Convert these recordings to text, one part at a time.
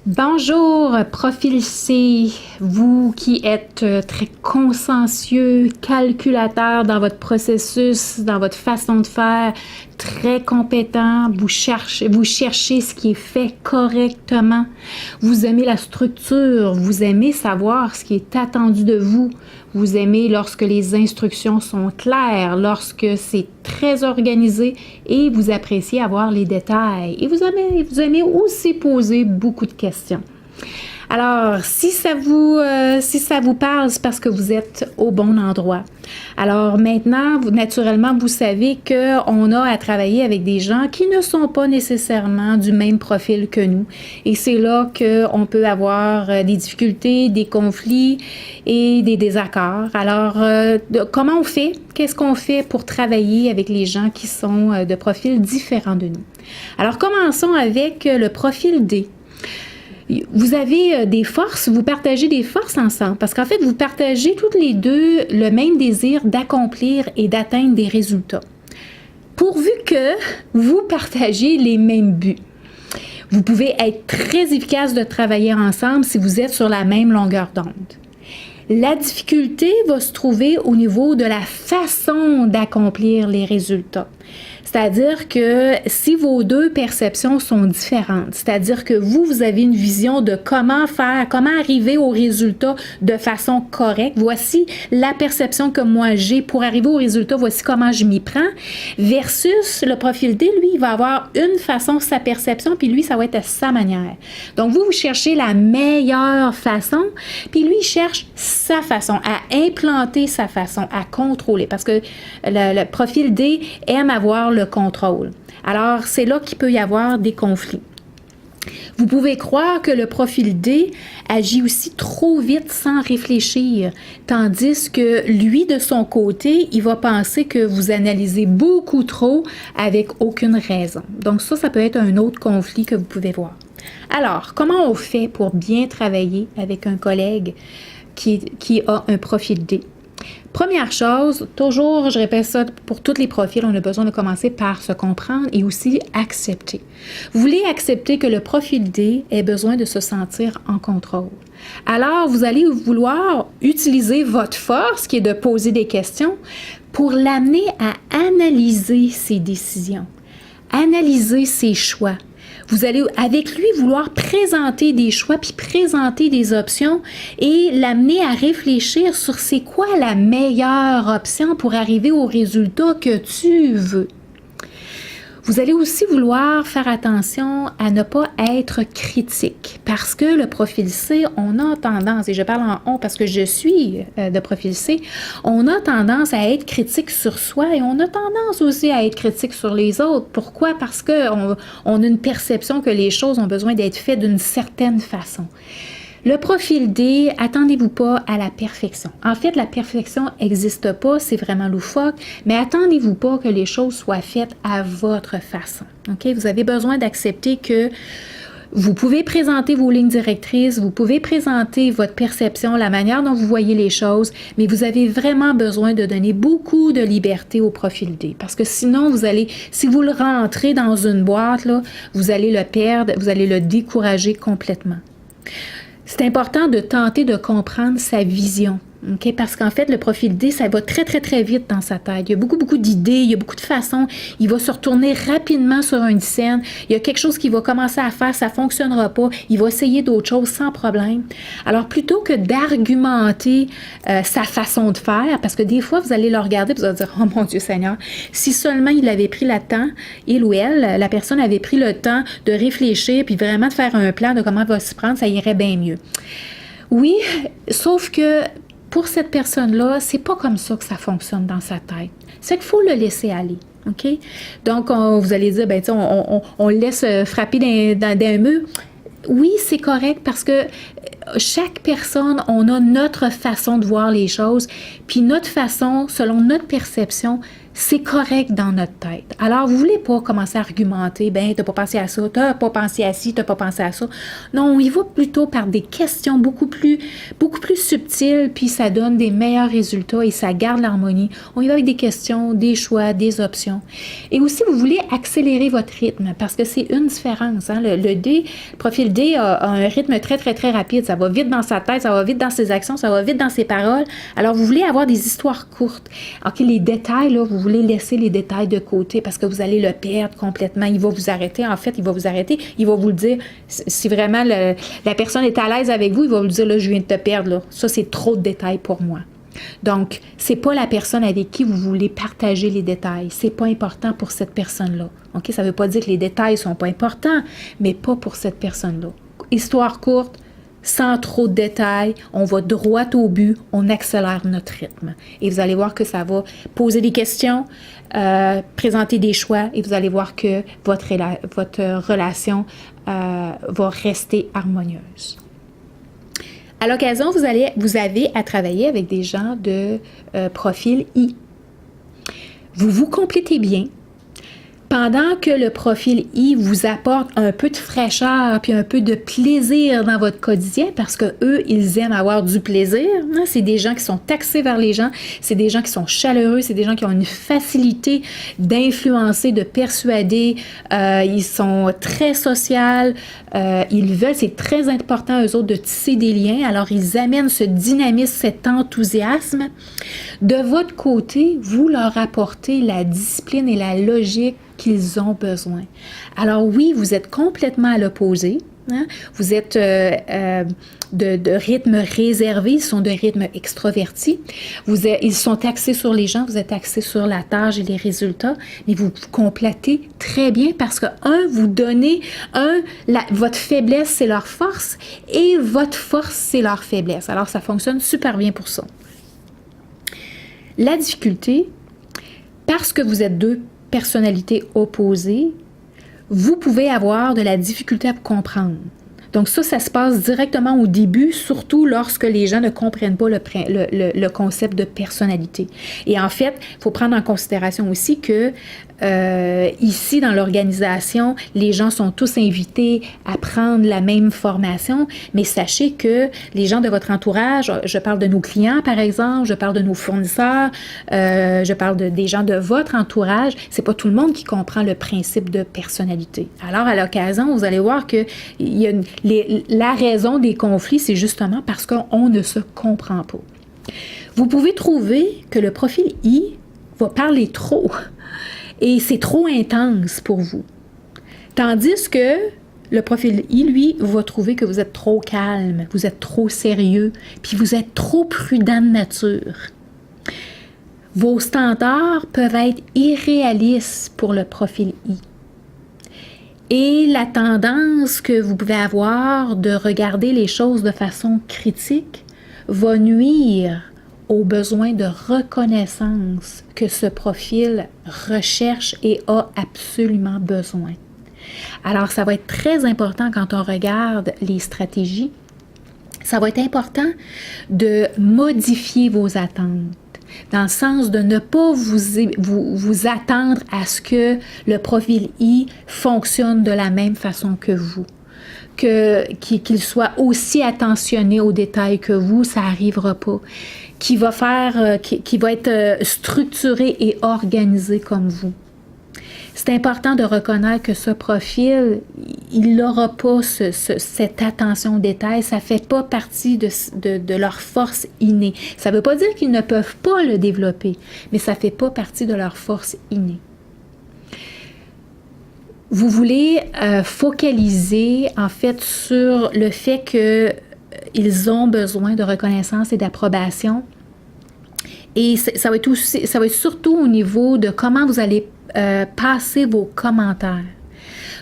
Bonjour, profil C, vous qui êtes très consciencieux, calculateur dans votre processus, dans votre façon de faire, très compétent, vous cherchez ce qui est fait correctement, vous aimez la structure, vous aimez savoir ce qui est attendu de vous, vous aimez lorsque les instructions sont claires, lorsque c'est très organisé et vous appréciez avoir les détails et vous aimez aussi poser beaucoup de questions. Alors, si ça vous parle, c'est parce que vous êtes au bon endroit. Alors maintenant, naturellement, vous savez qu'on a à travailler avec des gens qui ne sont pas nécessairement du même profil que nous. Et c'est là qu'on peut avoir des difficultés, des conflits et des désaccords. Alors, comment on fait? Qu'est-ce qu'on fait pour travailler avec les gens qui sont de profils différents de nous? Alors, commençons avec le profil D. Vous avez des forces, vous partagez des forces ensemble parce qu'en fait, vous partagez toutes les deux le même désir d'accomplir et d'atteindre des résultats. Pourvu que vous partagez les mêmes buts. Vous pouvez être très efficace de travailler ensemble si vous êtes sur la même longueur d'onde. La difficulté va se trouver au niveau de la façon d'accomplir les résultats. C'est-à-dire que si vos deux perceptions sont différentes, c'est-à-dire que vous avez une vision de comment faire, comment arriver au résultat de façon correcte. Voici la perception que moi j'ai pour arriver au résultat, voici comment je m'y prends, versus le profil D, lui, il va avoir une façon, sa perception, puis lui, ça va être à sa manière. Donc, vous cherchez la meilleure façon, puis lui, il cherche sa façon, à implanter sa façon, à contrôler, parce que le profil D aime avoir le contrôle. Alors, c'est là qu'il peut y avoir des conflits. Vous pouvez croire que le profil D agit aussi trop vite sans réfléchir, tandis que lui, de son côté, il va penser que vous analysez beaucoup trop avec aucune raison. Donc ça peut être un autre conflit que vous pouvez voir. Alors, comment on fait pour bien travailler avec un collègue qui a un profil D? Première chose, toujours, je répète ça, pour tous les profils, on a besoin de commencer par se comprendre et aussi accepter. Vous voulez accepter que le profil D ait besoin de se sentir en contrôle. Alors, vous allez vouloir utiliser votre force, qui est de poser des questions, pour l'amener à analyser ses décisions, analyser ses choix. Vous allez avec lui vouloir présenter des choix puis présenter des options et l'amener à réfléchir sur c'est quoi la meilleure option pour arriver au résultat que tu veux. Vous allez aussi vouloir faire attention à ne pas être critique parce que le profil C, on a tendance, et je parle en on parce que je suis de profil C, on a tendance à être critique sur soi et on a tendance aussi à être critique sur les autres. Pourquoi? Parce qu'on a une perception que les choses ont besoin d'être faites d'une certaine façon. Le profil D, attendez-vous pas à la perfection. En fait, la perfection n'existe pas, c'est vraiment loufoque, mais attendez-vous pas que les choses soient faites à votre façon. OK? Vous avez besoin d'accepter que vous pouvez présenter vos lignes directrices, vous pouvez présenter votre perception, la manière dont vous voyez les choses, mais vous avez vraiment besoin de donner beaucoup de liberté au profil D. Parce que sinon, si vous le rentrez dans une boîte, là, vous allez le perdre, vous allez le décourager complètement. C'est important de tenter de comprendre sa vision, okay? Parce qu'en fait, le profil D, ça va très, très, très vite dans sa tête. Il y a beaucoup, beaucoup d'idées, il y a beaucoup de façons. Il va se retourner rapidement sur une scène. Il y a quelque chose qu'il va commencer à faire, ça ne fonctionnera pas. Il va essayer d'autres choses sans problème. Alors, plutôt que d'argumenter sa façon de faire, parce que des fois, vous allez le regarder et vous allez dire « Oh mon Dieu Seigneur, si seulement il avait pris le temps, il ou elle, la personne avait pris le temps de réfléchir puis vraiment de faire un plan de comment elle va s'y prendre, ça irait bien mieux. » Oui, sauf que pour cette personne-là, c'est pas comme ça que ça fonctionne dans sa tête. C'est qu'il faut le laisser aller, OK? Donc, vous allez dire, ben, on le laisse frapper dans un mur. Oui, c'est correct parce que chaque personne, on a notre façon de voir les choses, puis notre façon, selon notre perception, c'est correct dans notre tête. Alors, vous voulez pas commencer à argumenter, ben, t'as pas pensé à ça, t'as pas pensé à ci, t'as pas pensé à ça. Non, on y va plutôt par des questions beaucoup plus subtiles, puis ça donne des meilleurs résultats et ça garde l'harmonie. On y va avec des questions, des choix, des options. Et aussi, vous voulez accélérer votre rythme, parce que c'est une différence, hein. Le profil D a un rythme très, très, très rapide. Ça va vite dans sa tête, ça va vite dans ses actions, ça va vite dans ses paroles. Alors, vous voulez avoir des histoires courtes. OK, les détails, là, vous voulez laisser les détails de côté parce que vous allez le perdre complètement. Il va vous arrêter. En fait, il va vous arrêter. Il va vous le dire. Si vraiment la personne est à l'aise avec vous, il va vous dire, là, je viens de te perdre, là. Ça, c'est trop de détails pour moi. Donc, c'est pas la personne avec qui vous voulez partager les détails. C'est pas important pour cette personne-là. OK? Ça veut pas dire que les détails sont pas importants, mais pas pour cette personne-là. Histoire courte, sans trop de détails, on va droit au but, on accélère notre rythme. Et vous allez voir que ça va poser des questions, présenter des choix, et vous allez voir que votre relation va rester harmonieuse. À l'occasion, vous avez à travailler avec des gens de profil I. Vous vous complétez bien. Pendant que le profil I vous apporte un peu de fraîcheur puis un peu de plaisir dans votre quotidien, parce que eux, ils aiment avoir du plaisir. Hein? C'est des gens qui sont axés vers les gens, c'est des gens qui sont chaleureux, c'est des gens qui ont une facilité d'influencer, de persuader. Ils sont très sociaux, ils veulent, c'est très important eux autres de tisser des liens. Alors, ils amènent ce dynamisme, cet enthousiasme. De votre côté, vous leur apportez la discipline et la logique qu'ils ont besoin. Alors oui, vous êtes complètement à l'opposé. Hein? Vous êtes de rythme réservé, ils sont de rythme extroverti. Ils sont axés sur les gens, vous êtes axés sur la tâche et les résultats, mais vous complétez très bien parce que, vous donnez, votre faiblesse, c'est leur force et votre force, c'est leur faiblesse. Alors, ça fonctionne super bien pour ça. La difficulté, parce que vous êtes deux personnalités opposées, vous pouvez avoir de la difficulté à vous comprendre. Donc ça se passe directement au début, surtout lorsque les gens ne comprennent pas le concept de personnalité. Et en fait, il faut prendre en considération aussi que ici, dans l'organisation, les gens sont tous invités à prendre la même formation, mais sachez que les gens de votre entourage, je parle de nos clients par exemple, je parle de nos fournisseurs, je parle des gens de votre entourage, c'est pas tout le monde qui comprend le principe de personnalité. Alors, à l'occasion, vous allez voir que la raison des conflits, c'est justement parce qu'on ne se comprend pas. Vous pouvez trouver que le profil I va parler trop. Et c'est trop intense pour vous. Tandis que le profil I, lui, va trouver que vous êtes trop calme, vous êtes trop sérieux, puis vous êtes trop prudent de nature. Vos standards peuvent être irréalistes pour le profil I. Et la tendance que vous pouvez avoir de regarder les choses de façon critique va nuire au besoin de reconnaissance que ce profil recherche et a absolument besoin. Alors, ça va être très important quand on regarde les stratégies. Ça va être important de modifier vos attentes, dans le sens de ne pas vous attendre à ce que le profil I fonctionne de la même façon que vous. Qu'il soit aussi attentionné aux détails que vous, ça n'arrivera pas. Qui va être structuré et organisé comme vous. C'est important de reconnaître que ce profil, il n'aura pas cette attention aux détails, ça ne fait pas partie de leur force innée. Ça ne veut pas dire qu'ils ne peuvent pas le développer, mais ça ne fait pas partie de leur force innée. Vous voulez focaliser en fait sur le fait qu'ils ont besoin de reconnaissance et d'approbation. Et ça va être surtout au niveau de comment vous allez passer vos commentaires.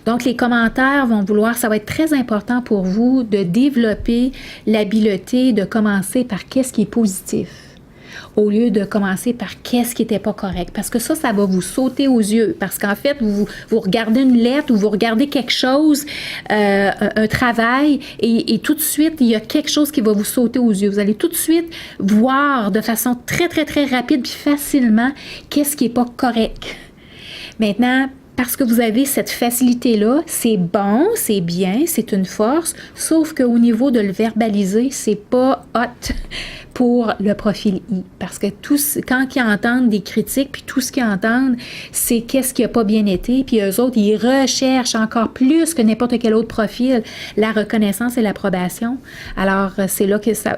Donc, les commentaires ça va être très important pour vous de développer l'habileté de commencer par qu'est-ce qui est positif. au lieu de commencer par qu'est-ce qui n'était pas correct. Parce que ça va vous sauter aux yeux. Parce qu'en fait, vous regardez une lettre ou vous regardez quelque chose, un travail, et tout de suite, il y a quelque chose qui va vous sauter aux yeux. Vous allez tout de suite voir de façon très, très, très rapide puis facilement qu'est-ce qui n'est pas correct. Maintenant, parce que vous avez cette facilité-là, c'est bon, c'est bien, c'est une force, sauf qu'au niveau de le verbaliser, c'est pas hot pour le profil I. Parce que quand ils entendent des critiques, puis tout ce qu'ils entendent, c'est qu'est-ce qui n'a pas bien été, puis eux autres, ils recherchent encore plus que n'importe quel autre profil la reconnaissance et l'approbation. Alors, c'est là que ça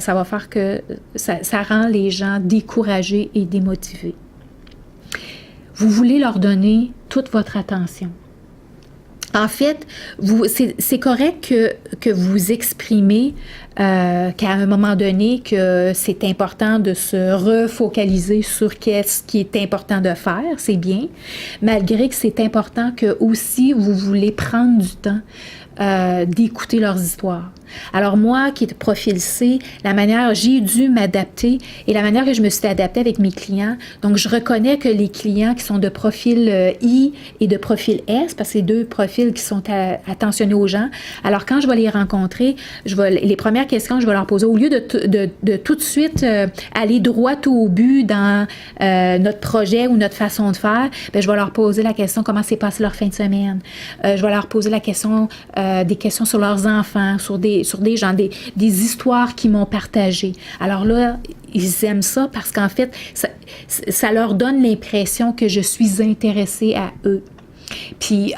va faire que ça rend les gens découragés et démotivés. Vous voulez leur donner toute votre attention. En fait, c'est correct que vous exprimez qu'à un moment donné, que c'est important de se refocaliser sur qu'est-ce qui est important de faire, c'est bien, malgré que c'est important que aussi vous voulez prendre du temps d'écouter leurs histoires. Alors moi, qui est de profil C, j'ai dû m'adapter et la manière que je me suis adaptée avec mes clients, donc je reconnais que les clients qui sont de profil I et de profil S, parce que c'est deux profils qui sont attentionnés aux gens, alors quand je vais les rencontrer, les premières questions que je vais leur poser, au lieu de tout de suite aller droit au but dans notre projet ou notre façon de faire, bien, je vais leur poser la question comment s'est passé leur fin de semaine. Je vais leur poser la question, des questions sur leurs enfants, sur des gens, des histoires qu'ils m'ont partagées. Alors là, ils aiment ça parce qu'en fait, ça leur donne l'impression que je suis intéressée à eux. Puis,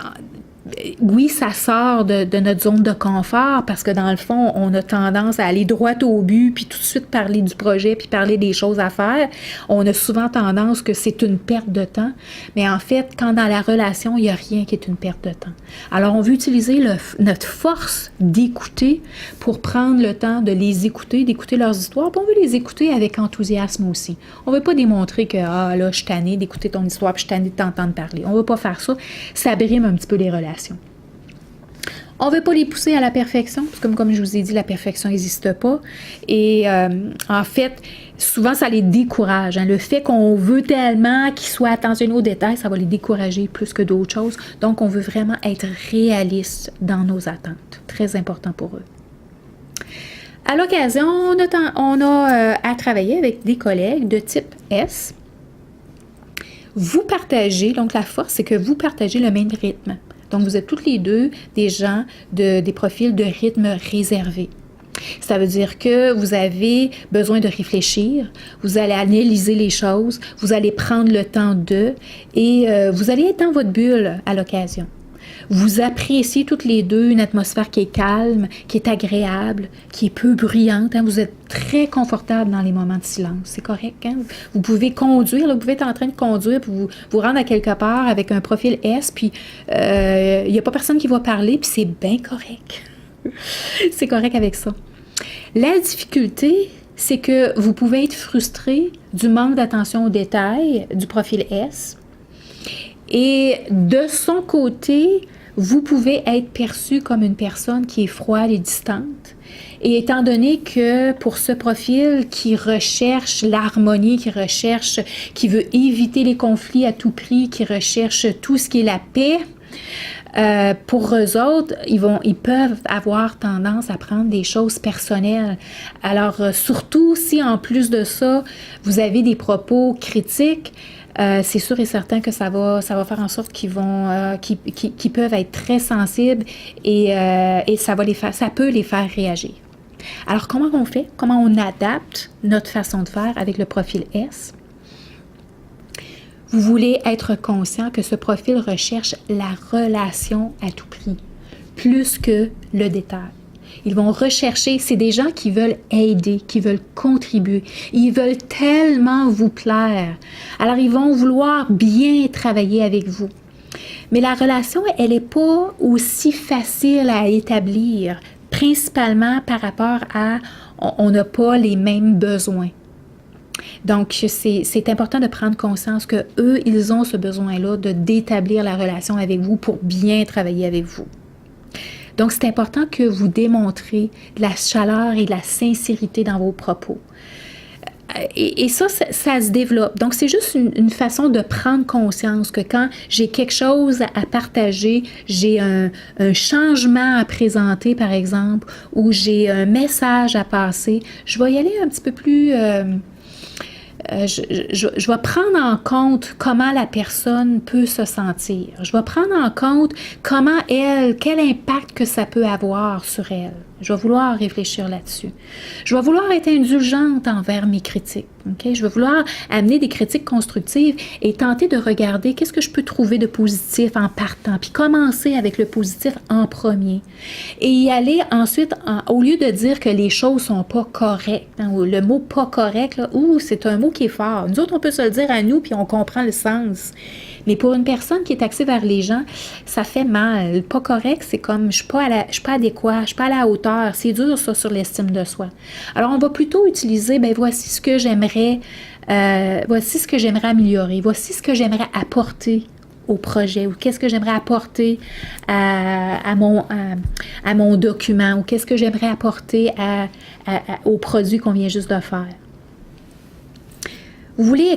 oui, ça sort de notre zone de confort parce que dans le fond, on a tendance à aller droit au but puis tout de suite parler du projet puis parler des choses à faire. On a souvent tendance que c'est une perte de temps, mais en fait, quand dans la relation, il n'y a rien qui est une perte de temps. Alors, on veut utiliser notre force d'écouter pour prendre le temps de les écouter, d'écouter leurs histoires, puis on veut les écouter avec enthousiasme aussi. On ne veut pas démontrer que, là, je suis tannée d'écouter ton histoire puis je suis tannée de t'entendre parler. On ne veut pas faire ça. Ça brime un petit peu les relations. On ne veut pas les pousser à la perfection, parce que comme je vous ai dit, la perfection n'existe pas. Et en fait, souvent, ça les décourage. Le fait qu'on veut tellement qu'ils soient attentionnés aux détails, ça va les décourager plus que d'autres choses. Donc, on veut vraiment être réaliste dans nos attentes. Très important pour eux. À l'occasion, on a à travailler avec des collègues de type S. Vous partagez, donc la force, c'est que vous partagez le même rythme. Donc, vous êtes toutes les deux des gens des profils de rythme réservé. Ça veut dire que vous avez besoin de réfléchir, vous allez analyser les choses, vous allez prendre le temps et vous allez être dans votre bulle à l'occasion. Vous appréciez toutes les deux une atmosphère qui est calme, qui est agréable, qui est peu bruyante. Vous êtes très confortable dans les moments de silence. C'est correct. Vous pouvez conduire, vous pouvez être en train de conduire, puis vous rendre à quelque part avec un profil S, puis il n'y a pas personne qui va parler, puis c'est bien correct. C'est correct avec ça. La difficulté, c'est que vous pouvez être frustré du manque d'attention aux détails du profil S. Et de son côté, vous pouvez être perçu comme une personne qui est froide et distante. Et étant donné que pour ce profil qui recherche l'harmonie, qui veut éviter les conflits à tout prix, qui recherche tout ce qui est la paix, pour eux autres, ils peuvent avoir tendance à prendre des choses personnelles. Alors, surtout si en plus de ça, vous avez des propos critiques, c'est sûr et certain que ça va faire en sorte qu'ils peuvent être très sensibles et ça peut les faire réagir. Alors, comment on fait? Comment on adapte notre façon de faire avec le profil S? Vous voulez être conscient que ce profil recherche la relation à tout prix, plus que le détail. Ils vont rechercher, c'est des gens qui veulent aider, qui veulent contribuer. Ils veulent tellement vous plaire. Alors, ils vont vouloir bien travailler avec vous. Mais la relation, elle n'est pas aussi facile à établir, principalement par rapport à on n'a pas les mêmes besoins. Donc, c'est important de prendre conscience que eux, ils ont ce besoin-là d'établir la relation avec vous pour bien travailler avec vous. Donc, c'est important que vous démontrez de la chaleur et de la sincérité dans vos propos. Et ça se développe. Donc, c'est juste une façon de prendre conscience que quand j'ai quelque chose à partager, j'ai un changement à présenter, par exemple, ou j'ai un message à passer, je vais y aller un petit peu plus... je vais prendre en compte comment la personne peut se sentir. Je vais prendre en compte comment quel impact que ça peut avoir sur elle. Je vais vouloir réfléchir là-dessus. Je vais vouloir être indulgente envers mes critiques. Okay? Je vais vouloir amener des critiques constructives et tenter de regarder qu'est-ce que je peux trouver de positif en partant, puis commencer avec le positif en premier. Et y aller ensuite, au lieu de dire que les choses sont pas correctes, ou le mot pas correct, là, c'est un mot qui est fort. Nous autres, on peut se le dire à nous, puis on comprend le sens. Mais pour une personne qui est axée vers les gens, ça fait mal. Pas correct, c'est comme je suis pas adéquat, je suis pas à la hauteur. C'est dur, ça, sur l'estime de soi. Alors, on va plutôt utiliser, voici ce que j'aimerais améliorer, voici ce que j'aimerais apporter au projet, ou qu'est-ce que j'aimerais apporter à mon document, ou qu'est-ce que j'aimerais apporter au produit qu'on vient juste de faire. Vous voulez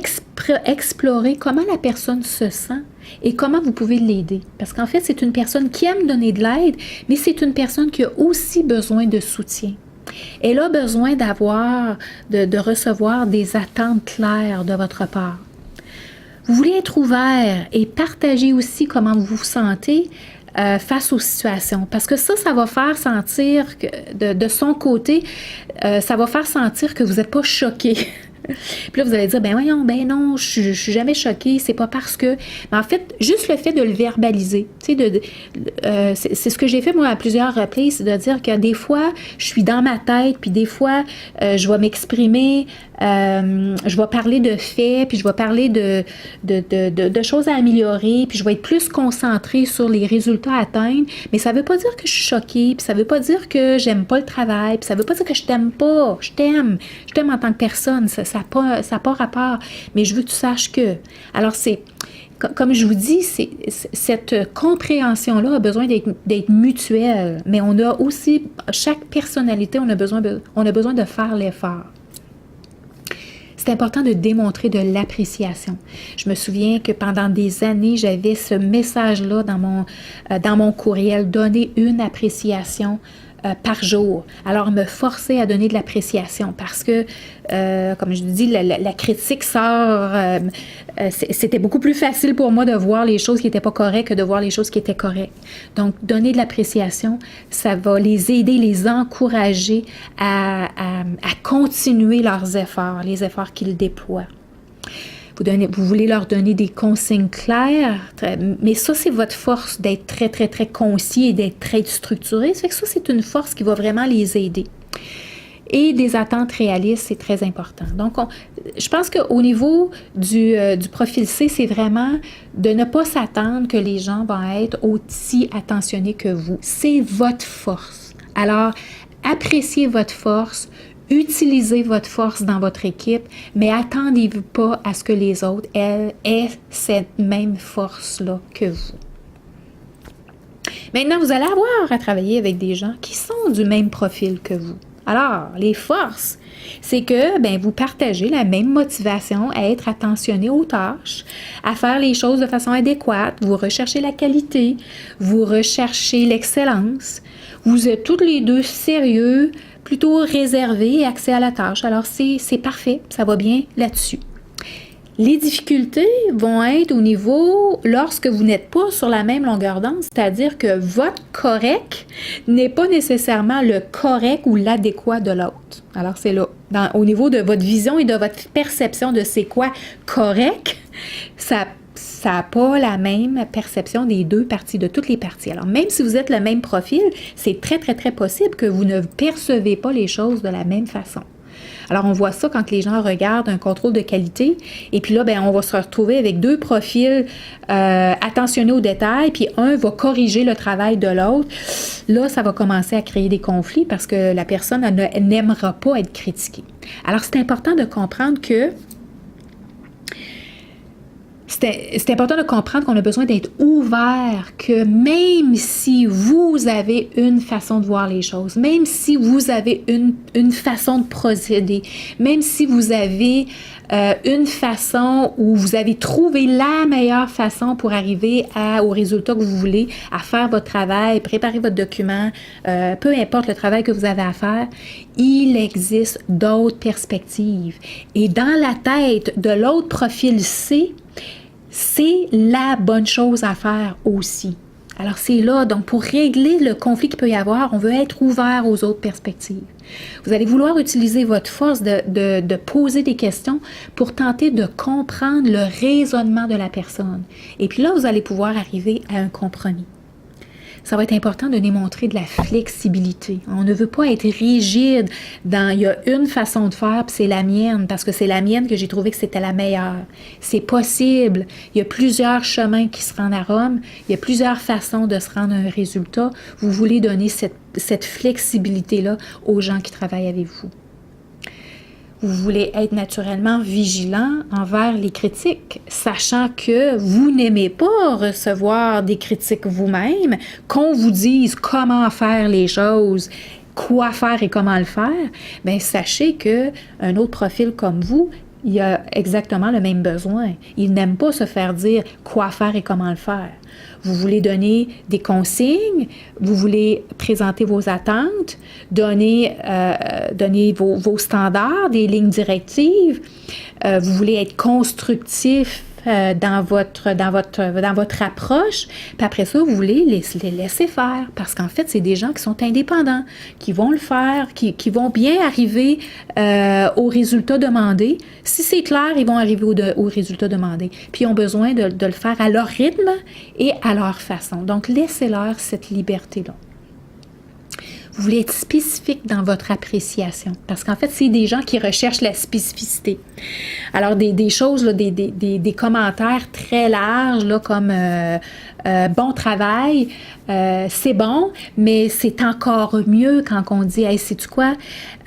explorer comment la personne se sent et comment vous pouvez l'aider. Parce qu'en fait, c'est une personne qui aime donner de l'aide, mais c'est une personne qui a aussi besoin de soutien. Elle a besoin de recevoir des attentes claires de votre part. Vous voulez être ouvert et partager aussi comment vous vous sentez face aux situations. Parce que ça va faire sentir que de son côté, ça va faire sentir que vous n'êtes pas choqué. Puis là, vous allez dire, voyons, non, je suis jamais choquée, c'est pas parce que... Mais en fait, juste le fait de le verbaliser, tu sais, c'est ce que j'ai fait, moi, à plusieurs reprises, c'est de dire que des fois, je suis dans ma tête, puis des fois, je vais m'exprimer, je vais parler de faits, puis je vais parler de choses à améliorer, puis je vais être plus concentrée sur les résultats à atteindre, mais ça veut pas dire que je suis choquée, puis ça veut pas dire que j'aime pas le travail, puis ça veut pas dire que je t'aime pas, je t'aime en tant que personne, ça n'a pas rapport, mais je veux que tu saches que... Alors, comme je vous dis, cette compréhension-là a besoin d'être mutuelle, mais on a aussi, chaque personnalité, on a besoin de faire l'effort. C'est important de démontrer de l'appréciation. Je me souviens que pendant des années, j'avais ce message-là dans mon courriel, donner une appréciation par jour. Alors, me forcer à donner de l'appréciation parce que, comme je vous dis, la critique sort... c'était beaucoup plus facile pour moi de voir les choses qui n'étaient pas correctes que de voir les choses qui étaient correctes. Donc, donner de l'appréciation, ça va les aider, les encourager à continuer leurs efforts, les efforts qu'ils déploient. Vous voulez leur donner des consignes claires, mais ça, c'est votre force d'être très, très, très concis et d'être très structuré. Ça fait que ça, c'est une force qui va vraiment les aider. Et des attentes réalistes, c'est très important. Donc, je pense qu'au niveau du profil C, c'est vraiment de ne pas s'attendre que les gens vont être aussi attentionnés que vous. C'est votre force. Alors, appréciez votre force, utilisez votre force dans votre équipe, mais attendez-vous pas à ce que les autres, elles, aient cette même force-là que vous. Maintenant, vous allez avoir à travailler avec des gens qui sont du même profil que vous. Alors, les forces, c'est que vous partagez la même motivation à être attentionné aux tâches, à faire les choses de façon adéquate, vous recherchez la qualité, vous recherchez l'excellence, vous êtes tous les deux sérieux, plutôt réservés et axés à la tâche. Alors, c'est parfait, ça va bien là-dessus. Les difficultés vont être au niveau lorsque vous n'êtes pas sur la même longueur d'onde, c'est-à-dire que votre correct n'est pas nécessairement le correct ou l'adéquat de l'autre. Alors, c'est là. Au niveau de votre vision et de votre perception de c'est quoi correct, ça n'a pas la même perception des deux parties, de toutes les parties. Alors, même si vous êtes le même profil, c'est très, très, très possible que vous ne percevez pas les choses de la même façon. Alors, on voit ça quand les gens regardent un contrôle de qualité. Et puis là, on va se retrouver avec deux profils attentionnés aux détails, puis un va corriger le travail de l'autre. Là, ça va commencer à créer des conflits parce que la personne n'aimera pas être critiquée. Alors, c'est important de comprendre que c'est important de comprendre qu'on a besoin d'être ouvert, que même si vous avez une façon de voir les choses, même si vous avez une façon de procéder, même si vous avez une façon où vous avez trouvé la meilleure façon pour arriver au résultat que vous voulez, à faire votre travail, préparer votre document, peu importe le travail que vous avez à faire, il existe d'autres perspectives. Et dans la tête de l'autre profil C, c'est la bonne chose à faire aussi. Alors c'est là, donc pour régler le conflit qu'il peut y avoir, on veut être ouvert aux autres perspectives. Vous allez vouloir utiliser votre force de poser des questions pour tenter de comprendre le raisonnement de la personne. Et puis là, vous allez pouvoir arriver à un compromis. Ça va être important de démontrer de la flexibilité. On ne veut pas être rigide dans il y a une façon de faire, puis c'est la mienne, parce que c'est la mienne que j'ai trouvé que c'était la meilleure. C'est possible. Il y a plusieurs chemins qui se rendent à Rome. Il y a plusieurs façons de se rendre à un résultat. Vous voulez donner cette flexibilité-là aux gens qui travaillent avec vous. Vous voulez être naturellement vigilant envers les critiques, sachant que vous n'aimez pas recevoir des critiques vous-même, qu'on vous dise comment faire les choses, quoi faire et comment le faire. Bien, sachez qu'un autre profil comme vous, il a exactement le même besoin. Il n'aime pas se faire dire quoi faire et comment le faire. Vous voulez donner des consignes, vous voulez présenter vos attentes, donner vos standards, des lignes directives, vous voulez être constructif dans votre approche, puis après ça, vous voulez les laisser faire, parce qu'en fait, c'est des gens qui sont indépendants, qui vont le faire, qui vont bien arriver au résultat demandé. Si c'est clair, ils vont arriver au résultat demandé. Puis ils ont besoin de le faire à leur rythme et à leur façon. Donc, laissez-leur cette liberté-là. Vous voulez être spécifique dans votre appréciation. Parce qu'en fait, c'est des gens qui recherchent la spécificité. Alors, des choses, là, des commentaires très larges, là, comme bon travail, c'est bon, mais c'est encore mieux quand on dit, hey, sais-tu quoi?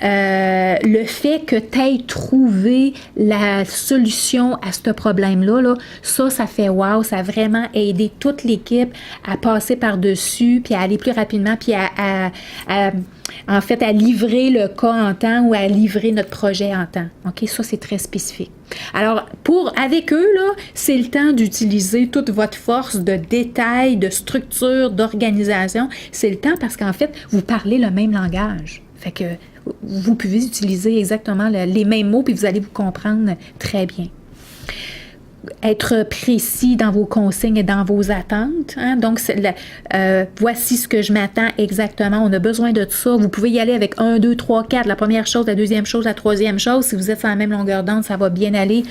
Le fait que tu aies trouvé la solution à ce problème-là, là, ça fait wow, ça a vraiment aidé toute l'équipe à passer par-dessus, puis à aller plus rapidement, puis en fait, à livrer le cas en temps ou à livrer notre projet en temps. OK? Ça, c'est très spécifique. Alors, avec eux, là, c'est le temps d'utiliser toute votre force de détail, de structure, d'organisation. C'est le temps parce qu'en fait, vous parlez le même langage. Fait que vous pouvez utiliser exactement les mêmes mots puis vous allez vous comprendre très bien. Être précis dans vos consignes et dans vos attentes. Hein? Donc, voici ce que je m'attends exactement. On a besoin de tout ça. Vous pouvez y aller avec 1, 2, 3, 4. La première chose, la deuxième chose, la troisième chose. Si vous êtes sur la même longueur d'onde, ça va bien aller.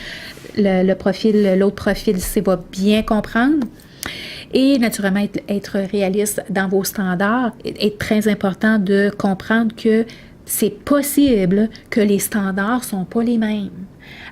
L'autre profil, c'est va bien comprendre. Et naturellement, être réaliste dans vos standards. Est très important de comprendre que c'est possible que les standards ne sont pas les mêmes.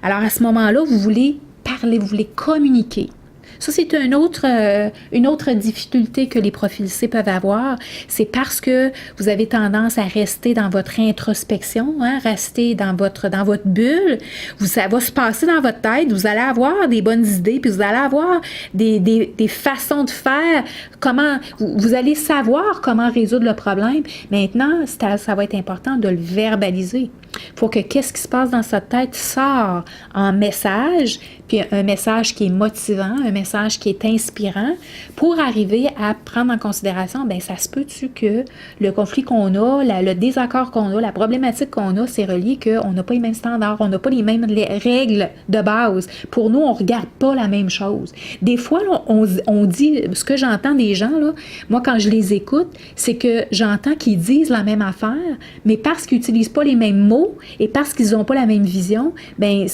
Alors, à ce moment-là, vous voulez parler, vous voulez communiquer. Ça, c'est une autre difficulté que les profils C peuvent avoir. C'est parce que vous avez tendance à rester dans votre introspection, hein, rester dans votre bulle. Ça va se passer dans votre tête. Vous allez avoir des bonnes idées, puis vous allez avoir des façons de faire. Vous allez savoir comment résoudre le problème. Maintenant, ça va être important de le verbaliser. Il faut que qu'est-ce qui se passe dans sa tête sort en message, puis un message qui est motivant, un message qui est inspirant, pour arriver à prendre en considération, bien, ça se peut-tu que le conflit qu'on a, le désaccord qu'on a, la problématique qu'on a, c'est relié qu'on n'a pas les mêmes standards, on n'a pas les mêmes règles de base. Pour nous, on ne regarde pas la même chose. Des fois, là, on dit, ce que j'entends des gens, là, moi, quand je les écoute, c'est que j'entends qu'ils disent la même affaire, mais parce qu'ils n'utilisent pas les mêmes mots, et parce qu'ils n'ont pas la même vision, ben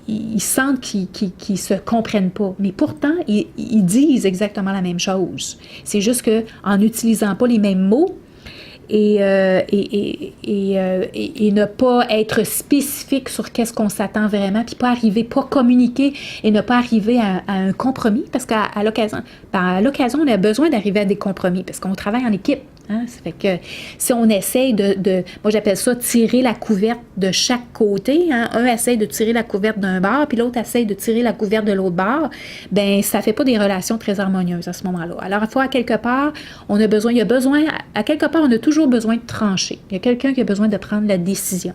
ils sentent qu'ils ne se comprennent pas. Mais pourtant, ils disent exactement la même chose. C'est juste qu'en n'utilisant pas les mêmes mots et ne pas être spécifique sur qu'est-ce qu'on s'attend vraiment, puis pas communiquer et ne pas arriver à un compromis, parce qu'à l'occasion, on a besoin d'arriver à des compromis, parce qu'on travaille en équipe. Hein? Ça fait que si on essaye moi j'appelle ça tirer la couverte de chaque côté, hein? Un essaye de tirer la couverte d'un bord, puis l'autre essaye de tirer la couverte de l'autre bord, ben ça fait pas des relations très harmonieuses à ce moment-là. Alors, il faut à quelque part, à quelque part, on a toujours besoin de trancher. Il y a quelqu'un qui a besoin de prendre la décision.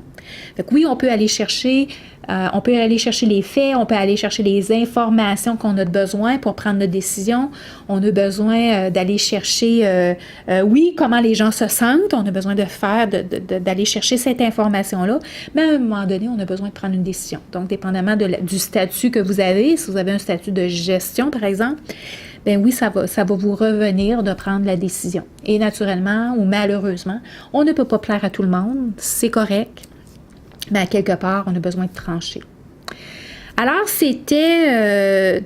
Fait que oui, on peut aller chercher les faits, on peut aller chercher les informations qu'on a besoin pour prendre notre décision. On a besoin d'aller chercher, comment les gens se sentent. On a besoin d'aller chercher cette information-là. Mais à un moment donné, on a besoin de prendre une décision. Donc, dépendamment du statut que vous avez, si vous avez un statut de gestion, par exemple, ben oui, ça va vous revenir de prendre la décision. Et naturellement ou malheureusement, on ne peut pas plaire à tout le monde. C'est correct. Mais à quelque part, on a besoin de trancher. Alors, c'était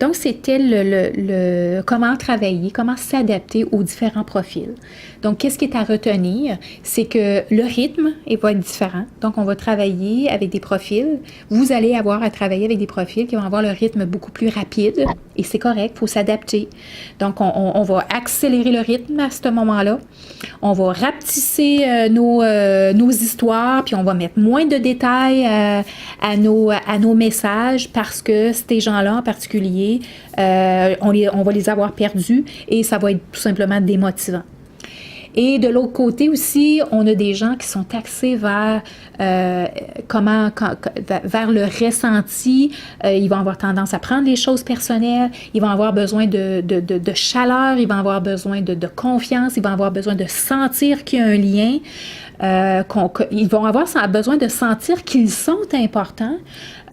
le comment travailler, comment s'adapter aux différents profils. Donc, qu'est-ce qui est à retenir? C'est que le rythme va être différent. Donc, on va travailler avec des profils. Vous allez avoir à travailler avec des profils qui vont avoir le rythme beaucoup plus rapide. Et c'est correct, il faut s'adapter. Donc, on va accélérer le rythme à ce moment-là. On va rapetisser nos histoires, puis on va mettre moins de détails à nos messages parce que ces gens-là en particulier, on va les avoir perdus et ça va être tout simplement démotivant. Et de l'autre côté aussi, on a des gens qui sont axés vers vers le ressenti. Ils vont avoir tendance à prendre les choses personnelles. Ils vont avoir besoin de chaleur. Ils vont avoir besoin de confiance. Ils vont avoir besoin de sentir qu'il y a un lien. Ils vont avoir besoin de sentir qu'ils sont importants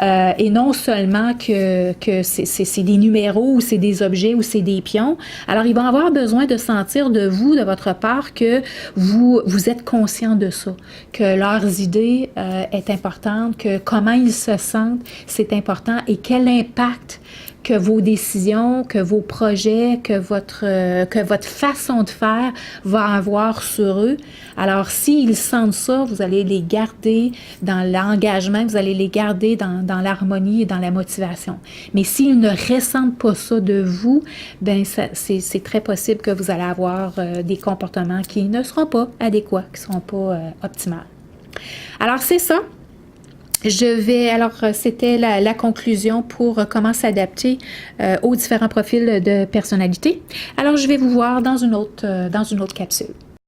et non seulement que c'est des numéros ou c'est des objets ou c'est des pions. Alors, ils vont avoir besoin de sentir de vous, de votre part, que vous êtes conscient de ça, que leurs idées est importante, que comment ils se sentent, c'est important et quel impact que vos décisions, que vos projets, que votre façon de faire va avoir sur eux. Alors, s'ils sentent ça, vous allez les garder dans l'engagement, vous allez les garder dans l'harmonie et dans la motivation. Mais s'ils ne ressentent pas ça de vous, ben c'est très possible que vous allez avoir des comportements qui ne seront pas adéquats, qui ne seront pas optimaux. Alors, c'est ça. C'était la conclusion pour comment s'adapter aux différents profils de personnalité. Alors, je vais vous voir dans une autre capsule.